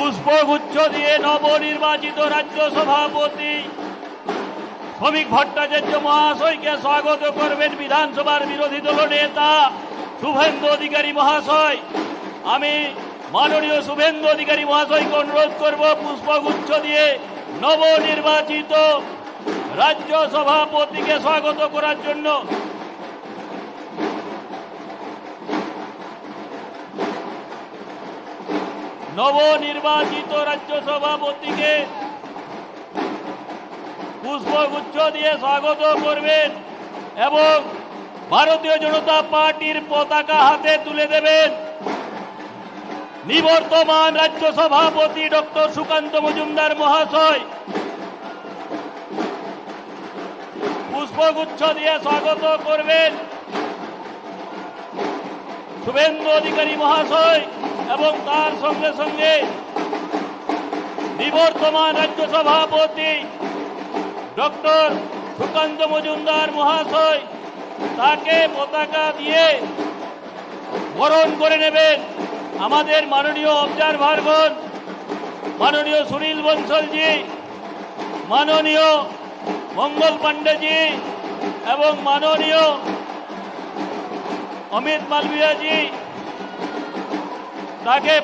পুষ্পগুচ্ছ দিয়ে নবনির্বাচিত রাজ্য সভাপতি শ্রমিক ভট্টাচার্য মহাশয়কে স্বাগত করবেন বিধানসভার বিরোধী দল নেতা শুভেন্দু অধিকারী মহাশয়। আমি মাননীয় শুভেন্দু অধিকারী মহাশয়কে অনুরোধ করব পুষ্পগুচ্ছ দিয়ে নবনির্বাচিত রাজ্য সভাপতিকে স্বাগত করার জন্য। নবনির্বাচিত রাজ্য সভাপতিকে পুষ্পগুচ্ছ দিয়ে স্বাগত করবেন এবং ভারতীয় জনতা পার্টির পতাকা হাতে তুলে দেবেন নিবর্তমান রাজ্য সভাপতি ডক্টর সুকান্ত মজুমদার মহাশয়। পুষ্পগুচ্ছ দিয়ে স্বাগত করবেন শুভেন্দু অধিকারী মহাশয় এবং তার সঙ্গে সঙ্গে নিবর্তমান রাজ্য সভাপতি ডক্টর সুকান্ত মজুমদার মহাশয়। তাকে পতাকা দিয়ে বরণ করে নেবেন আমাদের মাননীয় অবজারভারগণ, মাননীয় সুনীল বনসলজি, মাননীয় মঙ্গল পান্ডেজি এবং মাননীয় অমিত মালভিয়াজি। তাকে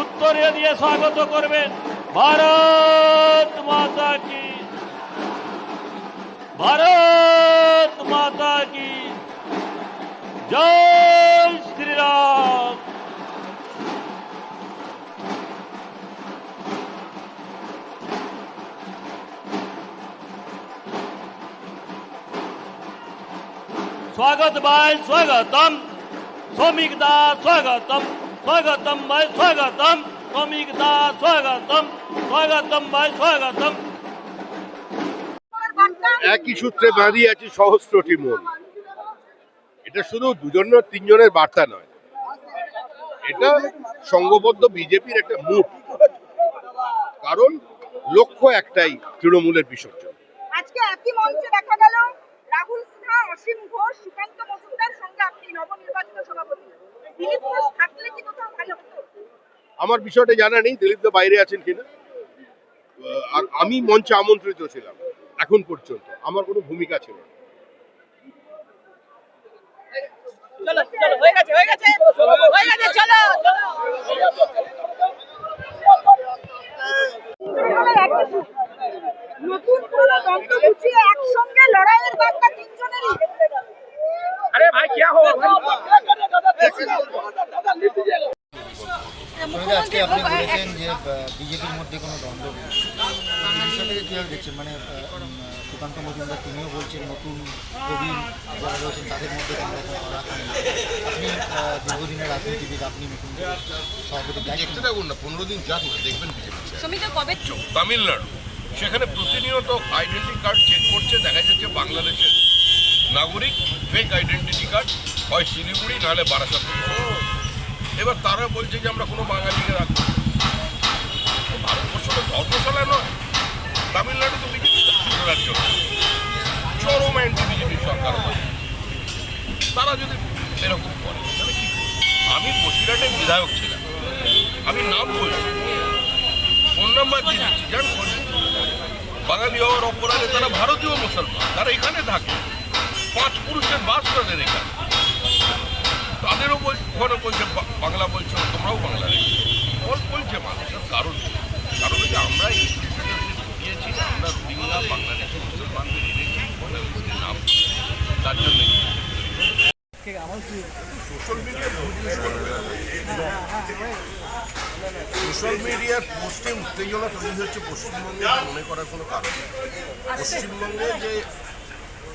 উত্তরে দিয়ে স্বাগত করবেন। ভারত মাতা কি, ভারত মাতা কি জয় শ্রীরাম। स्वागत भाई स्वागतम, श्रमिक दा स्वागतम, स्वागतम भाई स्वागतम, श्रमिक दा स्वागतम, स्वागतम भाई स्वागतम। একই সূত্রে বাঁধিয়ে আছে সহস্রটি মন। এটা শুধু দুজন তিনজনের বার্তা নয়, এটা সংঘবদ্ধ বিজেপির একটা মুখ। কারণ লক্ষ্য একটাই, তৃণমূলের বিসর্জন। আজকে একই মঞ্চে দেখা গেল রাহুল সিনহা, অসীম ঘোষ, সুকান্ত মজুমদার সঙ্গে আপনি নবনির্বাচিত সভাপতি। দিলীপ ঘোষ থাকলে কি কোথাও ভালো হতো? আমার বিষয়টা জানা নেই, দিলীপ তো বাইরে আছেন কিনা। আর আমি মঞ্চে আমন্ত্রিত ছিলাম, এখন পর্যন্ত আমার কোনো ভূমিকা ছিল না। নতুন পুরো দ্বন্দ্ব গুছিয়ে একসঙ্গে লড়াইয়ের বার্তা তিনজনেরই। আরে ভাই কি হো আজকে আপনি বলেছেন যে বিজেপির মধ্যে কোনো দ্বন্দ্ব নেই, বিষয়টাকে কীভাবে দেখছেন? মানে সুকান্ত মজুমদার তিনিও বলছেন নতুন প্রবীণ যারা রয়েছেন তাদের মধ্যে কোনো রকম রাখা নেই। আপনি দীর্ঘদিনের রাজনীতিবিদ, আপনি নতুন সভাপতি দেখতে থাকুন না, 15 দিন যাক না, দেখবেন বিজেপি। তামিলনাড়ু সেখানে প্রতিনিয়ত আইডেন্টি কার্ড চেক করছে, দেখা যাচ্ছে বাংলাদেশের নাগরিক ফেক আইডেন্টিটি কার্ড হয় শিলিগুড়ি নাহলে বারাসাত। এবার তারা বলছে যে আমরা কোনো বাঙালিকে রাখবো। ভারতবর্ষ তো ধর্মশালা নয়। তামিলনাড়ু তো বিজেপি রাজ্য, চরম অ্যান্টি বিজেপি সরকার হয়। তারা যদি এরকম করে তাহলে কি? আমি বসিরহাটের বিধায়ক ছিলাম, আমি নাম বলছি, ফোন নাম্বার দিয়ে দিচ্ছি, জান বাঙালি হওয়ার অপরাধে তারা ভারতীয় মুসলমান, তারা এখানে থাকে, 5 পুরুষের বাস তাদের এখানে। তাদেরও ওখানে বলছে বাংলা, বলছে তোমরাও বাংলা বলছে মানুষের কারণ যে আমরা এই দিয়েছি, আমরা রোহিঙ্গা বাংলাদেশের মুসলমানদের এনেছি, বাংলাদেশের নাম তার জন্য সোশ্যাল মিডিয়ার পোস্টে উত্তেজনা তৈরি হচ্ছে পশ্চিমবঙ্গে মনে করার কোনো কারণ নেই। পশ্চিমবঙ্গে যে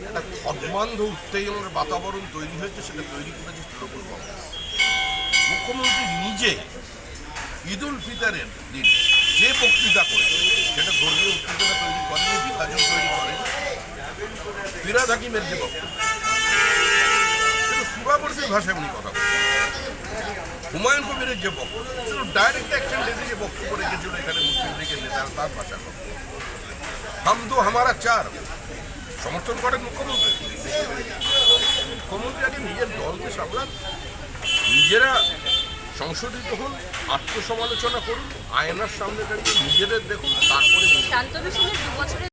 একটা অদ্মান্ধ উত্তেজনার বাতাবরণ তৈরি হয়েছে, সেটা তৈরি করেছে তৃণমূল কংগ্রেস। মুখ্যমন্ত্রী নিজে ঈদ উল ফিতরের দিন যে বক্তৃতা করেছে, সেটা ধর্মীয় উত্তেজনা তৈরি করেনি, বিভাজন তৈরি করেনি। ফিরাদ হাকিমের যে বক্তব্য, সেটা সুরাবর্তীর ভাষায় উনি কথা বলেন। হুমায়ুন কবিরের যে বক্তব্য, সেটা ডাইরেক্ট অ্যাকশন ডেতে যে বক্তব্য রেখেছিল এখানে মুসলিম লীগের নেতারা, তার ভাষা কথা। হাম দো হামারা চার সমর্থন করেন মুখ্যমন্ত্রী। মুখ্যমন্ত্রী আগে নিজের দলকে সামলান, নিজেরা সংশোধিত হন, আত্মসমালোচনা করুন, আয়নার সামনে দাঁড়িয়ে নিজেদের দেখুন, তারপরে শান্তনু সেনের 2 বছরের